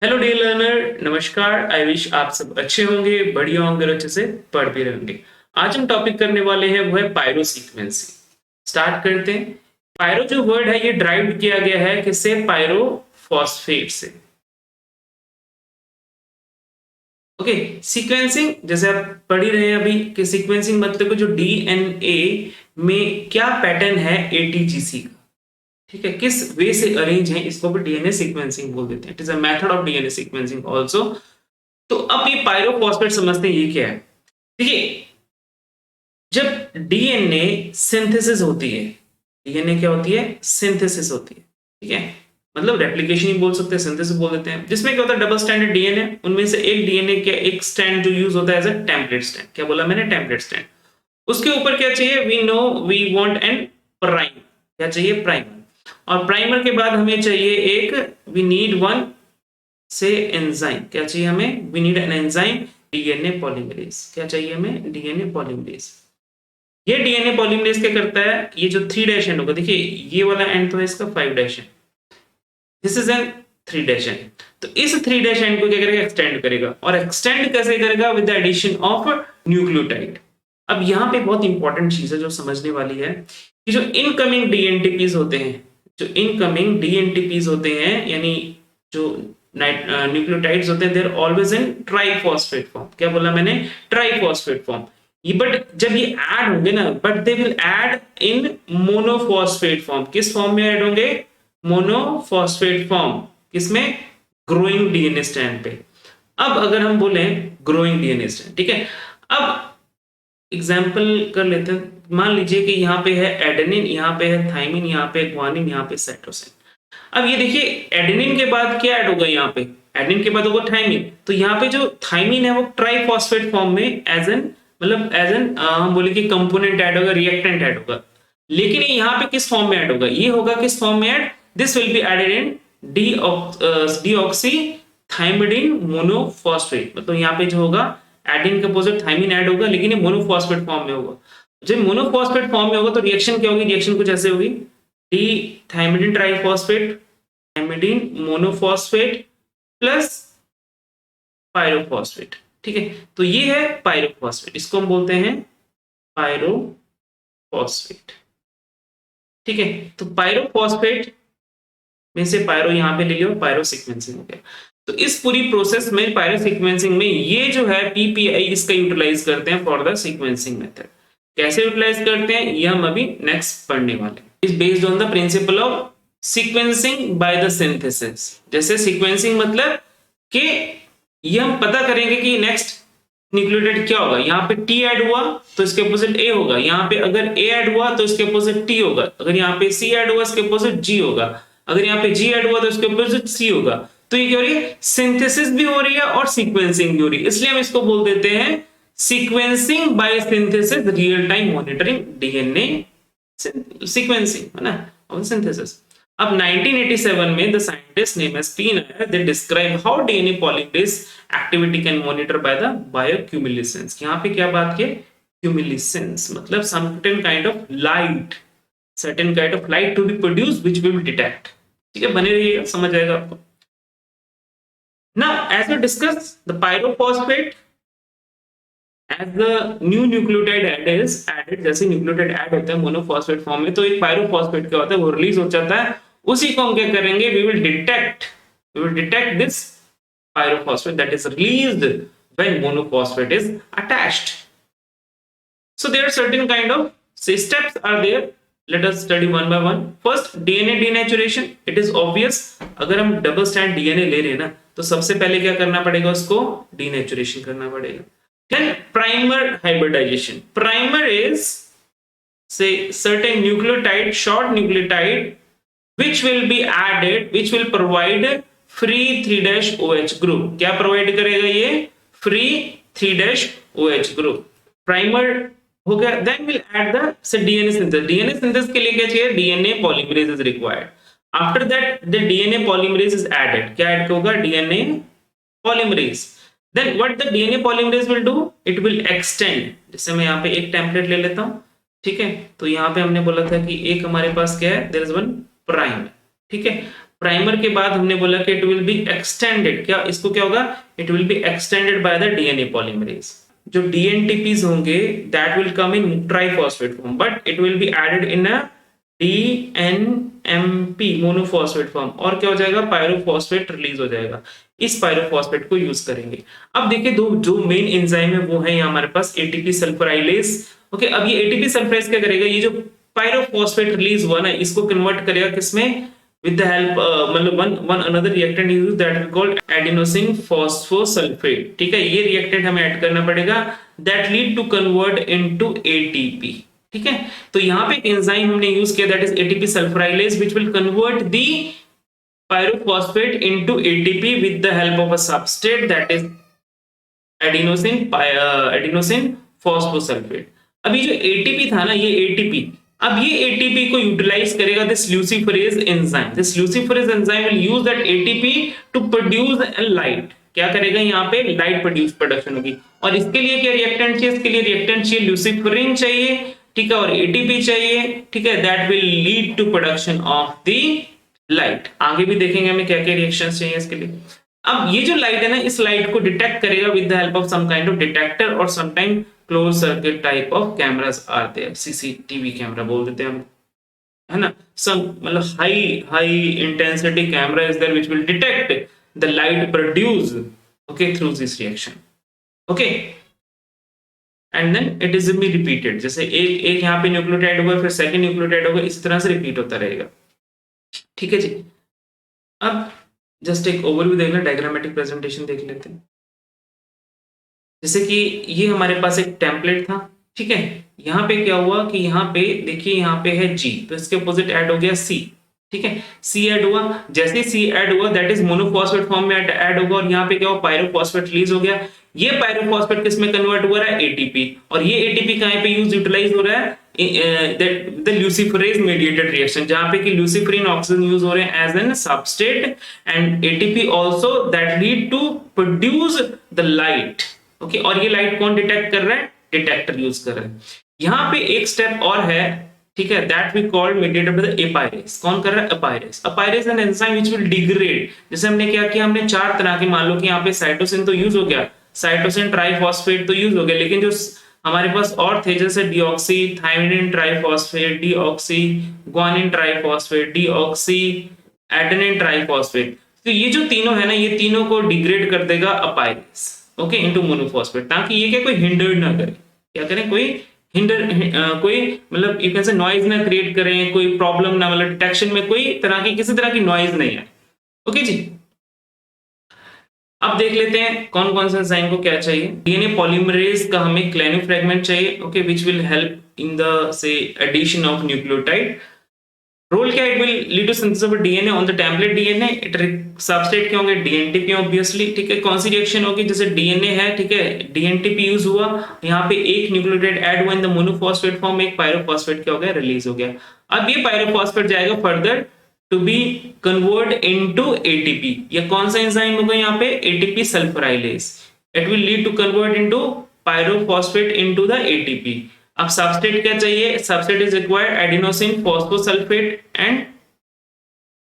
Hello dear learner, नमस्कार। I wish आप सब अच्छे होंगे, बढ़िया होंगे और अच्छे से पढ़ भी रहेंगे। आज हम टॉपिक करने वाले हैं वो है पायरो सीक्वेंसिंग। स्टार्ट करते हैं। पायरो जो वर्ड है ये ड्राइव किया गया है किससे? पायरो फॉस्फेट से। ओके, सीक्वेंसिंग जैसे आप पढ़ ही रहे हैं अभी कि सीक्वेंसिंग मतलब जो डीएनए में क्या पैटर्न है एटीजीसी का, ठीक है, किस वे से अरेंज है, इसको भी डीएनए सीक्वेंसिंग बोल देते हैं। It is a method of DNA sequencing also. तो अब ये पायरोफॉस्फेट समझते हैं ये क्या है। देखिए, जब डीएनए सिंथेसिस होती है, डीएनए क्या होती है? सिंथेसिस होती है, ठीक है। मतलब रेप्लिकेशन ही बोल सकते हैं, सिंथेसिस बोल देते हैं। जिसमें क्या होता है? डबल स्टैंडर्ड डीएनए, उनमें से एक डीएनए क्या, एक स्टैंड जो यूज होता है एज अ टेम्पलेट स्टैंड। क्या बोला मैंने? Template stand. उसके ऊपर क्या चाहिए? We know we want an prime. क्या चाहिए? प्राइमर। और प्राइमर के बाद हमें चाहिए एक, we need one say enzyme. क्या चाहिए हमें? We need an enzyme DNA polymerase. क्या चाहिए हमें? DNA polymerase. ये डीएनए पॉलीमरेज क्या करता है? ये जो 3' एंड होगा, देखिए ये वाला एंड तो है इसका 5' and, this is an 3' and. तो इस 3' एंड को क्या करेगा? एक्सटेंड करेगा। और एक्सटेंड कैसे करेगा? With the addition of nucleotide. अब यहाँ पे बहुत इंपॉर्टेंट चीज है जो समझने वाली है कि जो इनकमिंग डीएनटीपीज होते हैं, जो इनकमिंग डीएनटीपीज होते हैं, यानी जो न्यूक्लियोटाइड्स होते हैं, देर ऑलवेज इन ट्राइफॉस्फेट फॉर्म। क्या बोला मैंने? Triphosphate form. ये बट जब ये ऐड होंगे ना, but they will add in monophosphate form. किस फॉर्म में ऐड होंगे? Monophosphate form. किसमें? ग्रोइंग डीएनए स्ट्रैंड पे। अब अगर हम बोले ग्रोइंग डीएनए स्ट्रैंड, ठीक है। अब एग्जाम्पल कर लेते हैं। मान लीजिए कि यहाँ पे है एडेनिन, यहाँ पे है थाइमिन, यहाँ पे ग्वानिन, यहाँ पे साइटोसिन। अब ये देखिए, एडेनिन के बाद क्या ऐड होगा? यहाँ पे एडेनिन के बाद होगा थाइमिन। तो यहाँ पे जो थाइमिन है वो ट्राइफॉस्फेट फॉर्म में एज एन, मतलब एज एन हम बोले कि कंपोनेंट ऐड होगा, रिएक्टेंट ऐड होगा। लेकिन ये यहाँ पे किस फॉर्म में ऐड होगा? ये होगा किस फॉर्म में add? This will be added in deoxy thymidine monophosphate. मतलब यहाँ पे जो होगा एडेनिन के अपोजिट थाइमिन ऐड होगा, लेकिन ये मोनोफॉस्फेट फॉर्म में होगा। जब मोनोफॉस्फेट फॉर्म में होगा तो रिएक्शन क्या होगी? रिएक्शन कुछ ऐसे होगी, D थाइमिडिन triphosphate, थाइमिडिन monophosphate plus pyrophosphate, ठीक है। तो ये है पायरोफॉस्फेट, इसको हम बोलते हैं पायरोफॉस्फेट, ठीक है। तो पायरोफॉस्फेट में से पायरो यहाँ पे ले लियो, पायरो सीक्वेंसिंग हो गया। तो इस पूरी प्रोसेस में, पायरो सीक्वेंसिंग में, ये जो है पीपीआई इसका यूटिलाइज करते हैं फॉर द सीक्वेंसिंग मेथड। कैसे यूटिलाइज करते हैं ये हम अभी नेक्स्ट पढ़ने वाले हैं। Is based on the principle of sequencing by the synthesis. जैसे सीक्वेंसिंग मतलब कि ये हम पता करेंगे कि नेक्स्ट न्यूक्लियोटाइड क्या होगा। यहाँ पे टी ऐड हुआ तो इसके अपोजिट ए होगा, यहाँ पे अगर ए ऐड हुआ तो इसके अपोजिट टी होगा, अगर यहाँ पे सी ऐड हुआ इसके अपोजिट जी होगा, अगर यहाँ पे जी ऐड हुआ तो इसके अपोजिट सी होगा। तो ये क्या हो रही है? सिंथेसिस भी हो रही है और सीक्वेंसिंग भी हो रही है। इसलिए हम इसको बोल देते हैं sequencing by synthesis, real time monitoring DNA sequencing, है ना, और सिंथेसिस। अब 1987 में the scientist name as P Nair, they describe how DNA polymerase activity can monitor by the bioluminescence. यहाँ पे क्या बात की? क्यूमिलेसेंस मतलब certain kind of light, certain kind of light to be produced which we will detect. ठीक है, बने रहिएगा, समझ आएगा आपको। Now as we discuss the pyrophosphate as the new nucleotide add is added, जैसे न्यूक्लियोटाइड ऐड होता है मोनोफॉस्फेट फॉर्म में, तो एक पायरोफॉस्फेट क्या होता है? वो रिलीज हो जाता है। उसी को हम क्या करेंगे? we will detect this pyrophosphate that is released when monophosphate is attached. So there are certain kind of steps are there. Let us study one by one. First, DNA denaturation. It is obvious, अगर हम double stand DNA ले रहे हैं ना, तो सबसे पहले क्या करना पड़ेगा? उसको डीनेचुरेशन करना पड़ेगा। Then primer hybridization. Primer is say certain nucleotide, short nucleotide, which will be added, which will provide free 3'OH group. क्या प्रोवाइड करेगा ये? free 3'OH group. Primer हो गया। Then we'll add the say DNA synthesis. DNA synthesis के लिए क्या चाहिए? DNA polymerase is required. After that the DNA polymerase is added. क्या ऐड होगा? DNA polymerase. Then what the DNA polymerase will do? It will extend. जैसे मैं यहाँ पे एक टेम्पलेट ले लेता हूँ, ठीक है। तो यहाँ पे हमने बोला था कि एक हमारे पास क्या है? There is one prime, ठीक है। प्राइमर के बाद हमने बोला कि इट विल बी एक्सटेंडेड, क्या इसको क्या होगा, it will be extended by the DNA polymerase. जो डीएनटीपीज होंगे that will come in triphosphate form but it will be added in a dNMP monophosphate form, और क्या हो जाएगा, पायरोफॉस्फेट रिलीज हो जाएगा। इस पायरोफॉस्फेट को यूज करेंगे। अब देखिए दो जो मेन एंजाइम है वो है यहाँ हमारे पास एटीपी सल्फराइलेज। ओके, अब ये एटीपी सल्फराइलेज क्या करेगा, ये जो पायरोफॉस्फेट रिलीज हुआ ना इसको कन्वर्ट करेगा किसमें, with the help मतलब one another reactant is used that we call adenosine phosphosulfate। ठीक है, ये रिएक्टेंट हमें ऐड करना पड़ेगा that lead to convert into ATP। ठीक है, तो यहाँ पे एक एंजाइम हमने यूज किया that is ATP sulfurylase which will convert the pyrophosphate into ATP with the help of a substrate that is adenosine phosphosulfate। अभी जो ATP था ना, ये ATP, अब ये ATP को यूटिलाइज करेगा this luciferase enzyme. This luciferase enzyme will use that ATP to produce a light. क्या करेगा, यहाँ पे लाइट प्रोडक्शन होगी, और इसके लिए क्या रिएक्टेंट चाहिए, इसके लिए रिएक्टेंट चाहिए ल्यूसीफरिन चाहिए, ठीक है, और ATP चाहिए, ठीक है, that will lead to production of the light. आगे भी देखेंगे हमें क्या क्या रिएक्शंस चाहिए इसके लिए। अब ये जो लाइट है ना, इस लाइट को डिटेक्ट करेगा with the help of some kind of detector और sometime close circuit type of cameras are there, CCTV camera बोल देते हैं हम, है ना, सम मतलब high intensity camera is there which will detect the light produce okay through this reaction. Okay, and then it is be repeated, जैसे एक यहाँ पे न्यूक्लियोटाइड होगा फिर सेकंड न्यूक्लियोटाइड होगा, इसी तरह से रिपीट होता रहेगा। ठीक है जी, अब जस्ट एक ओवरव्यू देख लें, डायग्रामेटिक प्रेजेंटेशन देख लेते हैं। जैसे कि ये हमारे पास एक टेम्पलेट था, ठीक है, यहाँ पे क्या हुआ कि यहाँ पे देखिए यहाँ पे है G, तो इसके अपोजिट ऐड हो गया C। ठीक है, C ऐड हुआ, जैसे C ऐड हुआ दैट इज मोनोफॉस्फेट फॉर्म में ऐड होगा, और यहाँ पे क्या हुआ, पायरोफॉस्फेट रिलीज हो गया। ये पायरोफॉस्फेट किस में कन्वर्ट हो रहा है, ATP, और ये ATP कहाँ पे यूटिलाइज हो रहा है, द ल्यूसीफरेज मेडिएटेड रिएक्शन, जहां पे कि ल्यूसीफरिन ऑक्सीजन यूज हो रहे हैं as an substrate and ATP also that lead to produce the light. Okay, और ये लाइट कौन डिटेक्ट कर रहा है, डिटेक्टर यूज कर रहा है। यहाँ पे एक स्टेप और है, ठीक है, that we called mediated by the apyrase. कौन कर रहा है, apyrase. Apyrase an enzyme which will degrade, जैसे हमने क्या किया, हमने चार तरह के, मान लो कि यहाँ पे साइटोसिन तो यूज हो गया, साइटोसिन ट्राइफॉस्फेट तो यूज हो गया, लेकिन जो हमारे पास और थे जैसे deoxy thymine triphosphate, deoxy guanine triphosphate, deoxy adenine triphosphate, तो ये जो तीनों है ना, ये तीनों को डिग्रेड कर देगा अपाइरेज ओके इनटू मोनोफॉस्फेट, ताकि ये क्या कोई हिंडर ना करे, क्या करें, कोई कोई मतलब यू कैन से नॉइज ना क्रिएट करें, कोई प्रॉब्लम ना, मतलब डिटेक्शन में कोई तरह की किसी तरह की नॉइज नहीं है। ओके जी, अब देख लेते हैं कौन कौन से एंजाइम को क्या चाहिए। डीएनए पॉलीमरेज का हमें क्लैनो फ्रेगमेंट चाहिए, okay, which will help in the say addition of nucleotide. Role क्या, it will lead to synthesis of DNA on the template DNA. It substrate क्या होंगे, डीएनटीपी ऑब्वियसली, ठीक है। कौन सी रिएक्शन होगी, जैसे डीएनए है, ठीक है, डीएनटीपी यूज हुआ, यहाँ पे एक न्यूक्लियोटाइड ऐड हुआ इन द मोनोफॉस्फेट फॉर्म, एक पायरोफॉस्फेट क्या हो गया, रिलीज हो गया। अब ये पायरोफॉस्फेट जाएगा further to be convert into ATP। ये कौन सा एंजाइम होगा यहाँ पे, ATP sulfurylase। It will lead to convert into pyrophosphate into the ATP। अब सबस्ट्रेट क्या चाहिए, substrate is required adenosine phosphosulfate and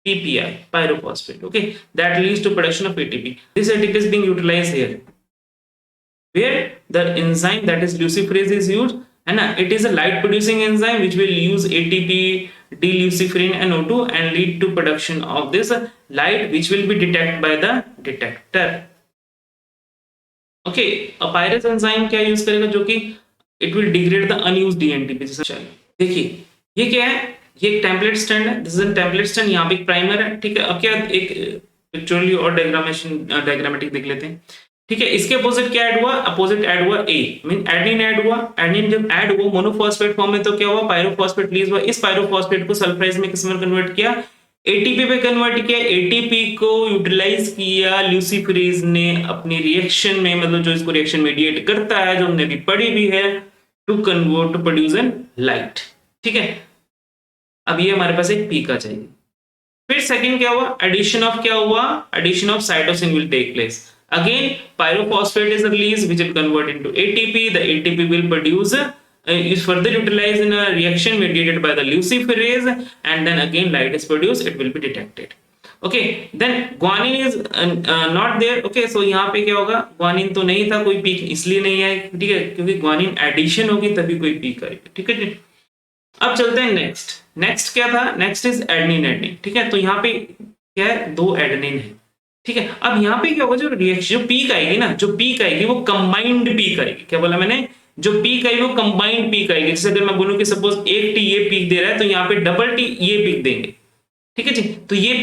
PPI, pyrophosphate, okay, that leads to production of ATP। This ATP is being utilized here where the enzyme that is luciferase is used, है ना, it is a light producing enzyme which will use ATP deluciferin and O2 and lead to production of this light which will be detected by the detector। okay, a pyrase enzyme क्या use करेगा, जो कि it will degrade the unused DNTP। चलिए देखिए ये क्या है, ये एक टेम्पलेट स्टैंड है, this is a template stand, यहाँ पे एक प्राइमर है, ठीक है। अब क्या एक पिक्चुरली और डायग्रामेटिक देख लेते हैं, ठीक है। इसके अपोजिट क्या ऐड हुआ, अपोजिट ऐड हुआ ए, मीन एडेनिन ऐड हुआ। एडेनिन जब ऐड हुआ मोनोफॉस्फेट फॉर्म में तो क्या हुआ, पायरोफॉस्फेट रिलीज हुआ। इस पायरोफॉस्फेट को सल्फराइज में किस में कन्वर्ट किया, एटीपी पे कन्वर्ट किया। एटीपी को यूटिलाइज किया ल्यूसीफरेज ने अपनी रिएक्शन में, मतलब जो इसको रिएक्शन मेडिएट करता है, जो हमने अभी पढ़ी भी है, to convert to produce an light, ठीक है। अब ये हमारे पास एक पी का चाहिए। फिर सेकंड क्या हुआ, एडिशन ऑफ क्या हुआ, addition of cytosine will take place. Again, pyrophosphate is released, which will convert into ATP. The ATP will produce is further utilized in a reaction mediated by the luciferase, and then again light is produced. It will be detected. Okay, then guanine is not there. Okay, so यहाँ पे क्या होगा, guanine तो नहीं था, कोई peak इसलिए नहीं है, ठीक है, क्योंकि ग्वानिन एडिशन होगी तभी कोई पीक आएगी, ठीक है जी। अब चलते हैं नेक्स्ट। नेक्स्ट क्या था, नेक्स्ट इज एडेनिन। एडेनिन, ठीक है, तो यहाँ पे क्या है, 2 एडेनिन है, ठीक है। अब यहाँ पे क्या होगा, जो रिएक्शन, जो पीक आएगी ना, जो पीक आएगी वो कंबाइंड पीक आएगी। क्या बोला मैंने, जो पीक आएगी वो कंबाइंड पीक आएगी। जैसे अगर मैं बोलूं कि सपोज एक टी ये पीक दे रहा है, तो यहाँ पे डबल टी ये पीक देंगे, ठीक है जी। तो ये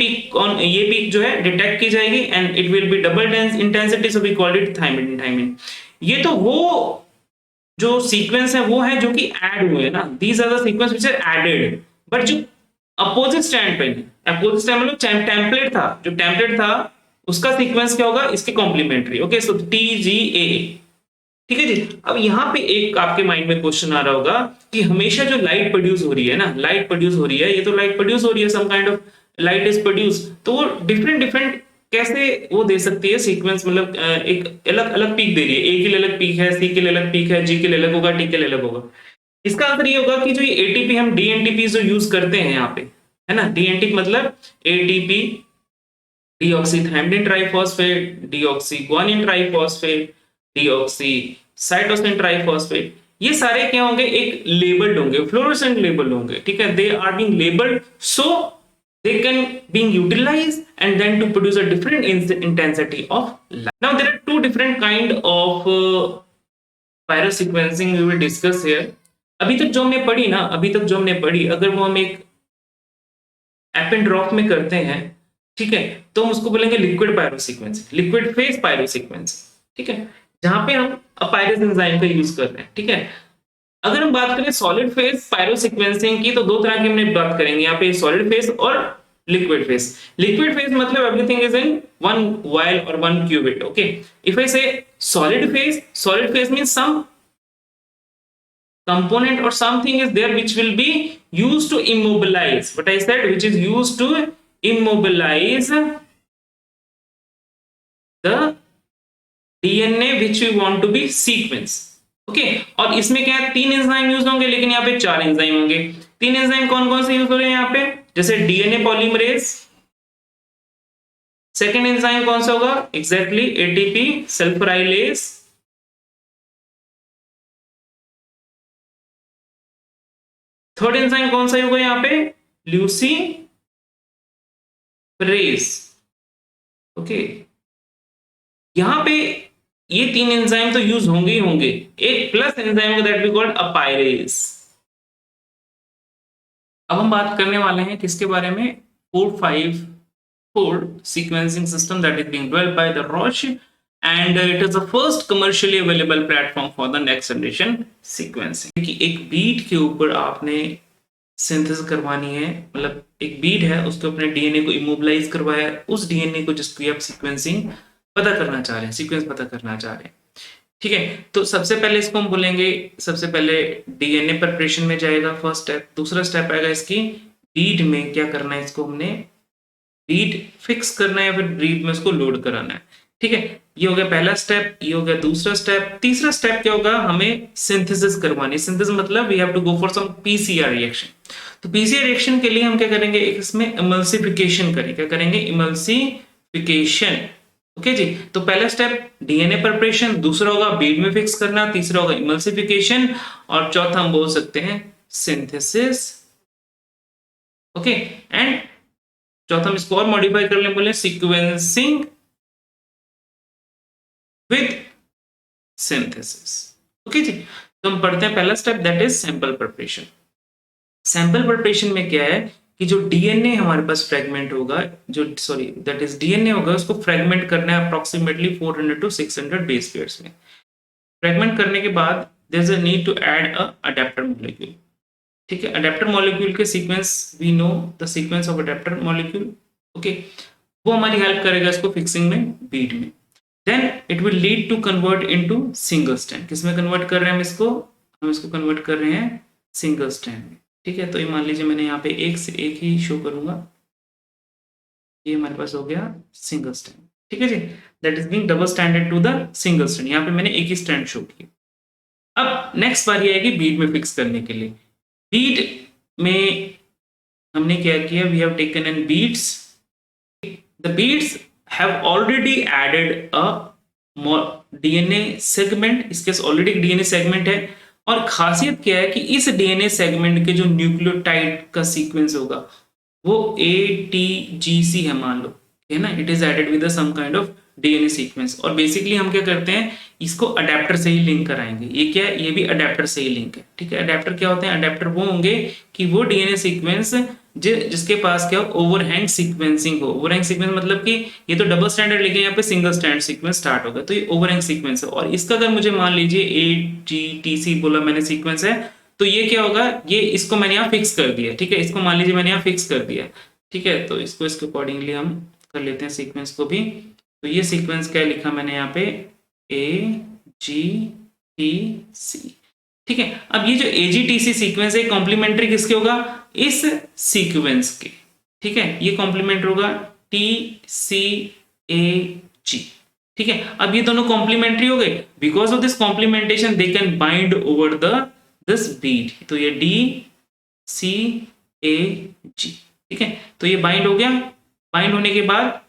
पीक जो है डिटेक्ट की जाएगी and it will be double intensity, so we called it thymine. Thymine, ये तो वो जो सीक्वेंस है वो है जो कि ऐड हुए ना, these are the sequence which are added. But जो अपोजिट स्टैंड पे, अपोजिट स्टैंड मतलब टेम्पलेट था, जो टेम्पलेट था उसका सीक्वेंस क्या होगा, इसके complementary. Okay, so T G A, ठीक है जी। अब यहाँ पे एक आपके माइंड में क्वेश्चन आ रहा होगा कि हमेशा जो लाइट प्रोड्यूस हो रही है ना, लाइट प्रोड्यूस हो रही है, ये तो लाइट प्रोड्यूस हो रही है, some kind of light is produce, तो वो डिफरेंट डिफरेंट कैसे वो दे सकती है सीक्वेंस, मतलब एक अलग अलग पीक दे रही है, ए के लिए अलग पीक है, सी के लिए अलग पीक है, जी के लिए अलग होगा, टी के लिए अलग होगा। इसका आंसर ये होगा कि जो ये एटीपी हम डीएनटीपी जो यूज करते हैं यहाँ पे, है ना, डीएनटी मतलब ATP, deoxythymine triphosphate, deoxy guanine triphosphate, deoxy cytosine triphosphate, ये सारे क्या होंगे, एक लेबल्ड होंगे, फ्लोरोसेंट लेबल होंगे, ठीक है। They are being labelled so they can being utilized and then to produce a different intensity of light. Now there are two different kind of pyrosequencing we will discuss here. अभी तक जो हमने पढ़ी ना, अभी तक जो हमने पढ़ी, अगर वो हम एक एप एंड ड्रॉप में करते हैं, ठीक है, तो हम उसको बोलेंगे लिक्विड पायरोसीक्वेंसिंग, लिक्विड फेज पायरोसीक्वेंसिंग, ठीक है, जहां पे हम अपायरस एंजाइम का यूज कर रहे हैं, ठीक है। अगर हम बात करें सॉलिड फेज पायरोसीक्वेंसिंग की, तो 2 तरह की हमने बात करेंगे यहाँ पे, सॉलिड फेज और लिक्विड फेज। लिक्विड फेज मतलब everything is in one vial और one qubit. Okay, if I say solid phase means some component or something is there which will be used to immobilize, what I said, which is used to immobilize the DNA which we want to be sequence. Okay, और इसमें क्या है, 3 enzyme use होंगे, लेकिन यहाँ पे 4 enzyme होंगे। 3 enzyme कौन कौन से यूज हो रहे हैं यहाँ पे, जैसे डीएनए पॉलीमरेज। सेकेंड एंजाइम कौन सा होगा, एग्जैक्टली एटीपी सल्फराइलेज। थर्ड एंजाइम कौन सा होगा यहाँ पे, ल्यूसीफेरेज। ओके, यहां पे ये 3 एंजाइम तो यूज होंगे ही होंगे, एक प्लस एंजाइम होगा दैट वी कॉल्ड अपायरेज। अब हम बात करने वाले हैं किसके बारे में, 454 sequencing system that is being developed by the Roche and it is the first commercially available platform for the next generation sequencing। कि एक बीट के ऊपर आपने सिंथेसिस करवानी है, मतलब एक बीट है उसके अपने डीएनए को इमोबिलाइज करवाया, उस डीएनए को जिसकी आप सीक्वेंसिंग पता करना चाह रहे हैं, सीक्वेंस पता करना चाह रहे हैं, ठीक है। तो सबसे पहले इसको हम बोलेंगे, सबसे पहले डीएनए प्रिपरेशन में जाएगा फर्स्ट स्टेप। दूसरा स्टेप आएगा इसकी बीट में क्या करना है, इसको हमने बीट फिक्स करना है, फिर बीट में इसको लोड कराना है, ठीक है। ये हो गया पहला स्टेप, ये हो गया दूसरा स्टेप। तीसरा स्टेप क्या होगा, हमें सिंथेसिस करवानी। सिंथेसिस मतलब we have to go for some PCR reaction. तो पीसीआर रिएक्शन के लिए हम क्या करेंगे, इसमें इमल्सिफिकेशन करेंगे। क्या करेंगे, इमल्सिफिकेशन। ओके जी, तो पहला स्टेप डीएनए प्रिपरेशन, दूसरा होगा बीट में फिक्स करना, तीसरा होगा इमल्सिफिकेशन, और चौथा हम बोल सकते हैं सिंथेसिस। ओके, एंड चौथा हम इसको और मॉडिफाई कर लें, बोले सीक्वेंसिंग विद सिंथेसिस। ओके जी, तो हम पढ़ते हैं पहला step, that is sample preparation. Sample preparation में क्या है कि जो डीएनए हमारे पास फ्रेगमेंट होगा, जो सॉरी दैट इज डीएनए होगा, उसको फ्रेगमेंट करना है अप्रोक्सीमेटली 400 to 600 बेस पेयर्स में। फ्रेगमेंट करने के बाद there is a need to add a adapter molecule, ठीक है। अडेप्टर मॉलिक्यूल के sequence, we know the sequence of adapter molecule. Okay, वो हमारी हेल्प करेगा इसको फिक्सिंग में, बीट में। Then it will lead to convert into single strand. किसमें कन्वर्ट कर रहे हैं हम इसको, हम इसको कन्वर्ट कर रहे हैं सिंगल स्ट्रैंड में, ठीक है। तो ये मान लीजिए मैंने यहाँ पे एक से एक ही शो करूंगा, ये हमारे पास हो गया सिंगल स्ट्रैंड, ठीक है जी। That is being double standard to the single strand. यहाँ पे मैंने एक ही स्ट्रैंड शो किया। अब नेक्स्ट बारी आएगी बीट में फिक्स करने के लिए। बीट में हमने क्या किया, we have taken an beads the beads have already added a DNA segment, इसके पास ऑलरेडी एक डीएनए सेगमेंट है, और खासियत क्या है कि इस डीएनए सेगमेंट के जो न्यूक्लियोटाइड का सीक्वेंस होगा वो ATGC है, मान लो, है ना, it is added with some kind of DNA sequence. और बेसिकली हम क्या करते हैं, इसको अडेप्टर से ही लिंक कराएंगे। ये क्या है, ये भी अडेप्टर से ही लिंक है, ठीक है। अडेप्टर क्या होते हैं, अडेप्टर वो होंगे कि वो डीएनए सीक्वेंस जिसके पास क्या ओवरहैंग सीक्वेंसिंग हो। ओवरहैंग सीक्वेंस मतलब कि ये तो डबल स्टैंडर्ड लेके यहाँ पे सिंगल स्टैंड सीक्वेंस स्टार्ट होगा, तो ये ओवरहैंग सीक्वेंस है। और इसका अगर मुझे मान लीजिए AGTC बोला मैंने सीक्वेंस है, तो ये क्या होगा, ये इसको मैंने यहाँ फिक्स कर दिया, ठीक है, इसको मान लीजिए मैंने यहाँ फिक्स कर दिया, ठीक है। तो इसको इसके अकॉर्डिंगली हम कर लेते हैं सीक्वेंस को भी। तो ये सीक्वेंस क्या लिखा मैंने यहाँ पे, AGTC, ठीक है। अब ये जो AGTC सीक्वेंस है कॉम्प्लीमेंट्री किसके होगा, इस सीक्वेंस के, ठीक है। ये कॉम्प्लीमेंट होगा TCAG, ठीक है। अब ये दोनों कॉम्प्लीमेंट्री हो गए, because of this complementation they can bind over the this Beed, तो ये DCAG, ठीक है। तो ये बाइंड हो गया। बाइंड होने के बाद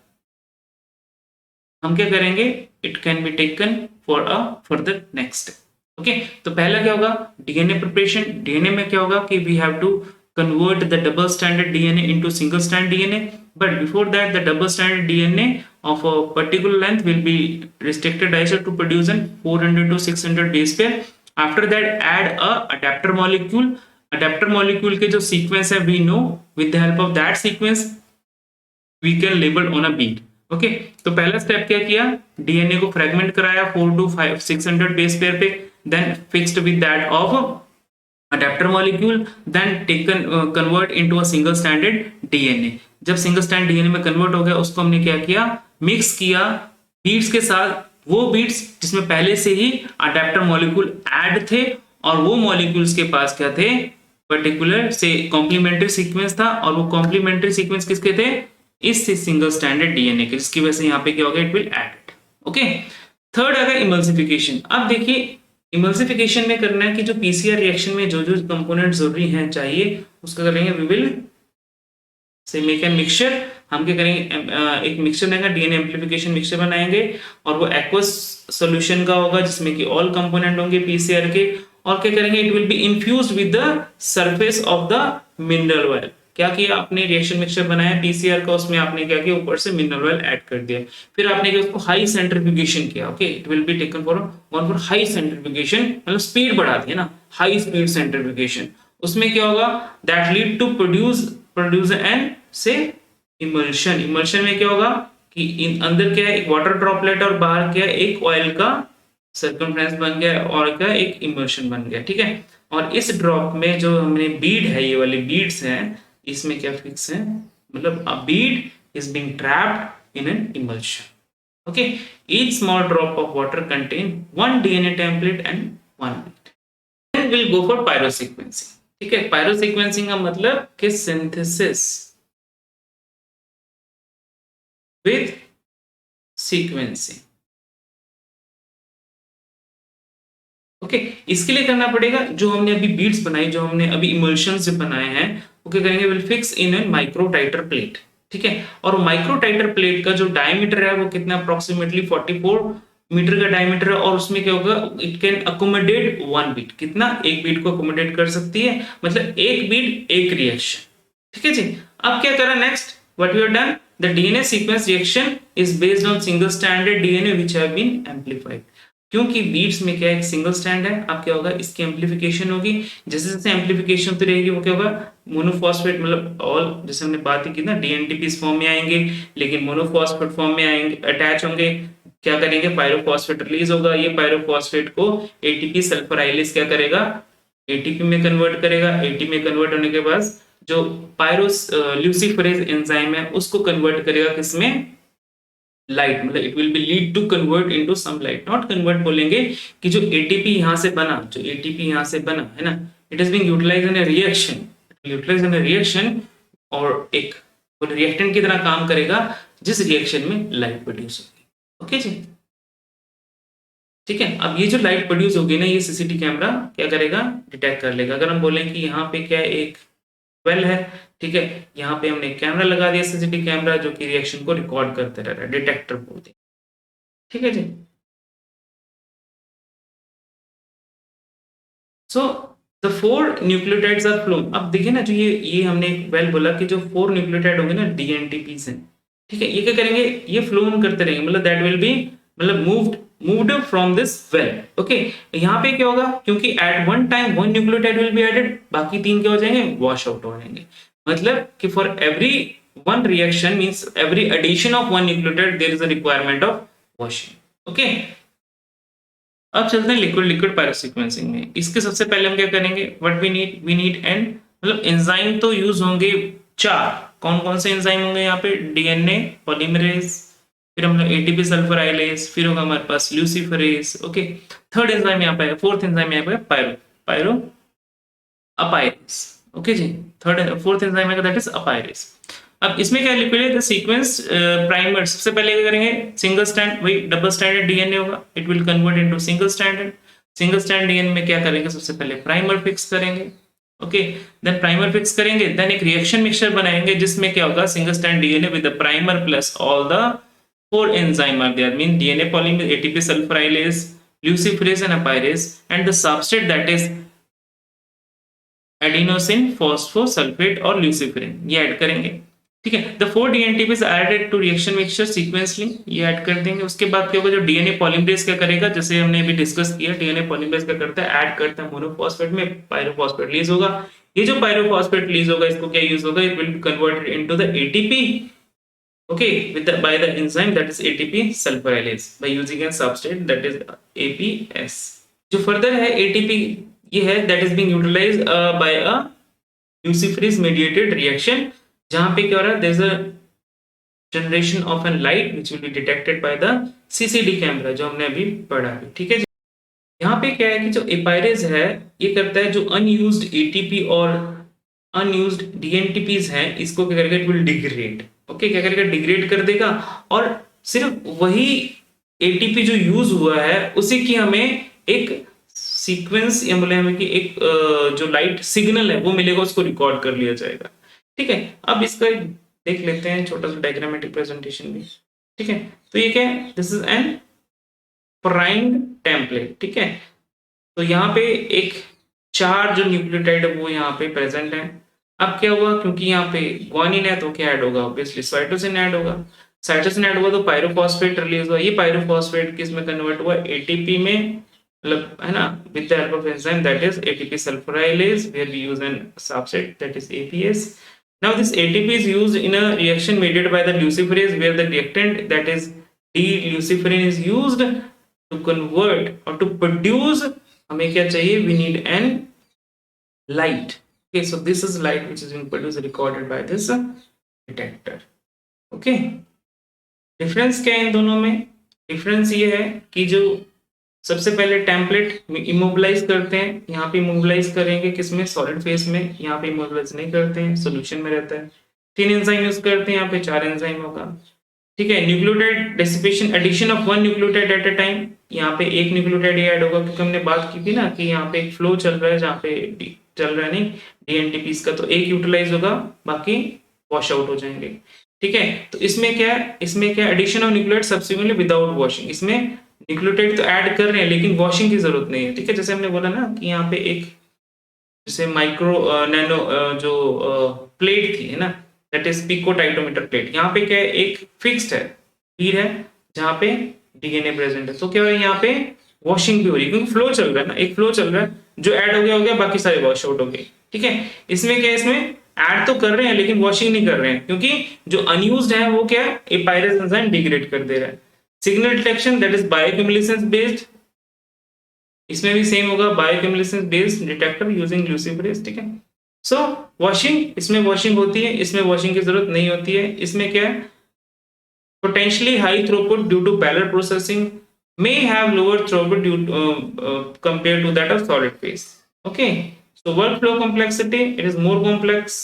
हम क्या करेंगे, it can be taken for a further next. Okay, तो पहला क्या होगा, डीएनए प्रिपरेशन। डीएनए में क्या होगा कि we have to convert the double stranded DNA into single strand DNA, but before that the double stranded DNA of a particular length will be restricted dicer to produce an 400 to 600 base pair. After that add a adapter molecule. Adapter molecule के जो sequence है we know, with the help of that sequence we can label on a bead. Okay, तो पहला step क्या किया, DNA को fragment कराया 4 to 5 600 base pair पे, then fixed with that of adapter molecule, then taken convert into a single stranded DNA. जब single stand DNA में convert हो गया, उसको हमने क्या किया, मिक्स किया बीड्स के साथ, वो बीड्स जिसमें पहले से ही अडेप्टर मॉलिक्यूल ऐड थे, और वो मॉलिक्यूल्स के पास क्या थे, पर्टिकुलर से कॉम्प्लीमेंट्री सीक्वेंस था, और वो कॉम्प्लीमेंट्री सीक्वेंस किसके थे, इस सिंगल स्टैंडर्ड डीएनए के, जिसकी वजह से यहाँ पे क्या हो गया, it will add. Okay, third आ गया इमल्सिफिकेशन। अब देखिए इमल्सिफिकेशन में करना है कि जो पीसीआर रिएक्शन में जो जो कंपोनेंट जरूरी हैं चाहिए, उसका करेंगे, we will say make an mixture. हम क्या करेंगे, एक मिक्सचर बनेगा, डीएनए एम्प्लीफिकेशन मिक्सचर बनाएंगे, और वो एक्वस सॉल्यूशन का होगा जिसमें कि ऑल कंपोनेंट होंगे पीसीआर के, और क्या करेंगे, it will B infused with the surface of the mineral oil. क्या किया आपने, रिएक्शन मिक्सचर बनाया पीसीआर का, उसमें आपने क्या किया, ऊपर से मिनरल ऑयल ऐड कर दिया, फिर आपने क्या उसको हाई सेंट्रीफ्यूगेशन किया। Okay, it will be taken for one for high centrifugation, मतलब स्पीड बढ़ा दी है ना, हाई स्पीड सेंट्रीफ्यूगेशन। उसमें क्या होगा, that lead to produce an say emulsion. Emulsion में क्या होगा कि अंदर क्या है, एक वाटर ड्रॉपलेट, और बाहर क्या है, एक ऑयल का सर्कमफ्रेंस बन गया, और क्या एक इमल्शन बन गया, ठीक है। और इस ड्रॉप में जो हमने बीड है, ये वाली बीड्स हैं, इसमें क्या फिक्स है, मतलब a bead is being trapped in an emulsion. Okay, each small drop of water contain one DNA template and one bead. Then will go for pyrosequencing, ठीक है। पायरोसीक्वेंसिंग का मतलब कि सिंथेसिस विद सीक्वेंसिंग। ओके, इसके लिए करना पड़ेगा, जो हमने अभी बीड्स बनाई, जो हमने अभी इमल्शंस बनाए हैं, वो क्या करेंगे, will fix in an micro titer plate, ठीक है। और माइक्रो टाइटर प्लेट का जो डायमीटर है वो कितना, अप्रोक्सीमेटली 44 मीटर का डायमीटर है, और उसमें क्या होगा, it can accommodate one bead, कितना, एक बीट को अकोमोडेट कर सकती है, मतलब एक बीट एक रिएक्शन, ठीक है जी। अब क्या करा next, what we have done, the DNA sequence reaction is based on single standard DNA which have been amplified. क्योंकि बीड्स में क्या है, एक सिंगल स्टैंड है, अब क्या होगा, इसकी एम्प्लीफिकेशन होगी, जैसे जैसे एम्प्लीफिकेशन होती रहेगी वो क्या होगा, मोनोफॉस्फेट, मतलब ऑल, जैसे हमने बात की ना, डीएनटीपी इस फॉर्म में आएंगे, लेकिन मोनोफॉस्फेट फॉर्म में आएंगे, अटैच होंगे, क्या करेंगे, पायरोफॉस्फेट रिलीज होगा, ये पायरोफॉस्फेट को एटीपी सल्फराइलेज क्या करेगा, एटीपी में कन्वर्ट करेगा, एटीपी में कन्वर्ट होने के बाद जो पायरोस ल्यूसीफरेज एंजाइम है उसको कन्वर्ट करेगा किसमें, लाइट, मतलब it will be lead to convert into some light, not convert बोलेंगे कि जो एटीपी यहां से बना, जो एटीपी यहां से बना है ना, it is being utilised in a reaction, utilised in a reaction, और एक रिएक्टेंट की तरह काम करेगा, जिस रिएक्शन में लाइट प्रोड्यूस होगी। ओके जी, ठीक है। अब ये जो लाइट प्रोड्यूस होगी ना, ये सीसीटी कैमरा क्या करेगा, डिटेक्ट कर लेगा। अगर हम बोलें कि यहाँ पे क्या है, एक वेल है, ठीक है। यहाँ पे हमने कैमरा लगा दिया, सीसीटीवी कैमरा, जो कि रिएक्शन को रिकॉर्ड करते रह रहा है, डिटेक्टर बोलते हैं, ठीक है जी। So the 4 nucleotides are flown. अब देखिए ना, जो ये हमने एक वेल बोला कि जो 4 न्यूक्लियोटाइड होंगे ना, डीएनटीपीस हैं, ठीक है, ये क्या करेंगे, ये फ्लोन करते रहेंगे, मतलब दैट विल बी, मतलब moved from this well, okay. यहाँ पे क्या होगा, क्योंकि at one time 1 nucleotide will be added, बाकी 3 क्या हो जाएंगे, वॉश आउट हो जाएंगे। मतलब कि for every one reaction means every addition of 1 nucleotide there is a requirement of washing, okay. अब चलते हैं लिक्विड लिक्विड पायरोसीक्वेंसिंग में। इसके सबसे पहले हम क्या करेंगे, व्हाट वी नीड एंड, मतलब एंजाइम तो यूज होंगे 4। कौन कौन से एंजाइम होंगे यहाँ पे, डीएनए पॉलीमरेज, फिर हम लोग एटीपी सल्फराइलेज, फिर होगा हमारे पास ल्यूसीफरेज, ओके। थर्ड एंजाइम यहाँ पे है, फोर्थ एंजाइम यहाँ पे पायरो पायरो अपायरेज, ओके जी। थर्ड फोर्थ एंजाइम है दैट इज अपायरेज। अब इसमें क्या लिक्विड है, द सीक्वेंस प्राइमर, सबसे पहले क्या करेंगे, सिंगल स्ट्रैंड, वही डबल स्ट्रैंडेड डीएनए होगा, it will convert into single strand DNA में क्या करेंगे, सबसे पहले प्राइमर फिक्स करेंगे, ओके। देन प्राइमर फिक्स करेंगे, देन एक रिएक्शन मिक्सचर बनाएंगे जिसमें क्या होगा, single strand DNA with the primer plus all the 4 enzyme are there, mean DNA polymerase, ATP sulfurylase, luciferase and apirase, and the substrate that is adenosine phosphosulfate और luciferin, ये add करेंगे, ठीक है। The 4 DNTPs added to reaction mixture sequentially, ये add कर देंगे। उसके बाद क्या होगा, जो डीएनए पॉलीमरेज क्या करेगा, जैसे हमने अभी डिस्कस किया, डीएनए पॉलीमरेज क्या करता है, ऐड करता है मोनोफॉस्फेट में पायरोफॉस्फेट रिलीज होगा। ये जो पायरोफॉस्फेट रिलीज होगा, इसको क्या यूज होगा, it will be converted into the ATP, okay, by the enzyme that is ATP sulfurylase by using a substrate that is APS। जो फर्दर है ATP, ये है that is being utilized by a luciferase mediated reaction, जहां पे क्या हो रहा है, there is a generation of a light which will be detected by the CCD camera, जो हमने अभी पढ़ा है, ठीक है। यहाँ पे क्या है कि जो एपायरेज है, ये करता है जो अनयूज्ड एटीपी और अनयूज्ड डीएनटीपीज हैं, इसको क्या करेगा, इट विल डिग्रेड, ओके, क्या करेगा, डिग्रेड कर देगा, और सिर्फ वही एटीपी जो यूज हुआ है उसी की हमें एक सीक्वेंस, या बोले हमें कि एक जो लाइट सिग्नल है वो मिलेगा, उसको रिकॉर्ड कर लिया जाएगा, ठीक है। अब इसका देख लेते हैं छोटा सा डायग्रामेटिक प्रेजेंटेशन भी, ठीक है। तो ये क्या है, this is an primed template, ठीक है। तो यहाँ पे एक 4 जो न्यूक्लियोटाइड है वो यहाँ पे प्रेजेंट है। अब क्या हुआ, क्योंकि यहाँ पे ग्वानिन है तो क्या ऐड होगा, ऑब्वियसली साइटोसिन ऐड होगा। साइटोसिन ऐड हुआ तो पायरोफॉस्फेट रिलीज हुआ, ये पायरोफॉस्फेट किस में कन्वर्ट हुआ, एटीपी में, मतलब है ना, with the help of enzyme that is ATP sulfurylase, where we use an subset that is APS. Now this ATP is used in a reaction mediated by the luciferase, where the reactant that is D luciferin is used to convert और to produce, हमें क्या चाहिए, we need an light, okay, so this is light which is being produced, recorded by this detector, okay। Difference क्या है इन दोनों में, difference ये है कि जो सबसे पहले टेम्पलेट इमोबिलाइज करते हैं, यहाँ पे इमोबिलाइज करेंगे किसमें, सॉलिड फेस में, यहाँ पे इमोबिलाइज नहीं करते हैं, सॉल्यूशन में रहता है। 3 एंजाइम यूज करते हैं, यहाँ पे 4 एंजाइम होगा, ठीक है। Nucleotide dissipation, addition of 1 nucleotide at a time, यहाँ पे 1 न्यूक्लियोटाइड ऐड होगा, क्योंकि हमने बात की थी ना कि यहाँ पे एक फ्लो चल रहा है, जहाँ पे चल रहा है नहीं डीएनटीपीस का, तो एक यूटिलाइज होगा, बाकी वॉश आउट हो जाएंगे, ठीक है। तो इसमें क्या है, इसमें क्या, addition of nucleotide subsequently without washing, इसमें न्यूक्लियोटाइड तो ऐड कर रहे हैं लेकिन वॉशिंग की जरूरत नहीं है, ठीक है। जैसे हमने बोला ना कि यहाँ पे एक जैसे माइक्रो नैनो जो प्लेट थी, है ना, दैट इज पिकोटाइटोमीटर प्लेट, यहाँ पे क्या है, एक फिक्स्ड है, तीर है, जहाँ पे डीएनए प्रेजेंट है, तो क्या हो रहा है, यहाँ पे वॉशिंग भी हो रही है, क्योंकि फ्लो चल रहा है ना, एक फ्लो चल रहा है, जो ऐड हो गया, बाकी सारे वॉश आउट हो गए, ठीक है। इसमें क्या है, इसमें ऐड तो कर रहे हैं लेकिन वॉशिंग नहीं कर रहे हैं, क्योंकि जो अनयूज्ड है वो क्या है, एपायरेज एंजाइम डिग्रेड कर दे रहा है। Signal detection that is bioluminescence based, इसमें भी सेम होगा, bioluminescence based detector using luciferase, ठीक है। सो वॉशिंग, इसमें वॉशिंग होती है, इसमें वॉशिंग की जरूरत नहीं होती है। इसमें क्या है, potentially high throughput due to parallel processing, may have lower throughput due to, compared to that of solid phase, okay। So workflow complexity, it is more complex,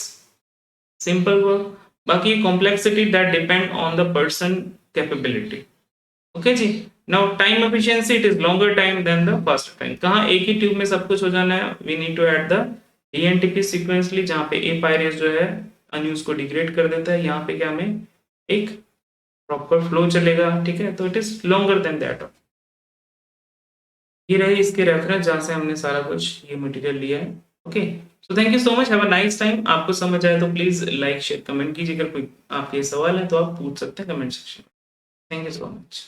simple work, बाकी complexity that depend on the person capability, okay ji. Now time efficiency, it is longer time than the faster time, कहाँ एक ही tube में सब कुछ हो जाना है, we need to add the dNTP sequentially जहाँ पे ए पायरेज जो है अनयूज को डिग्रेड कर देता है, यहाँ पे क्या हमें एक प्रॉपर फ्लो चलेगा, ठीक है। तो it is longer than that. ये रहे इसके रेफरेंस जहाँ से हमने सारा कुछ ये मटेरियल लिया है। Okay, so thank you so much, have a nice time. आपको समझ आए तो प्लीज लाइक शेयर कमेंट कीजिए। अगर कोई आपके सवाल है तो आप पूछ सकते हैं कमेंट सेक्शन में। Thank you so much.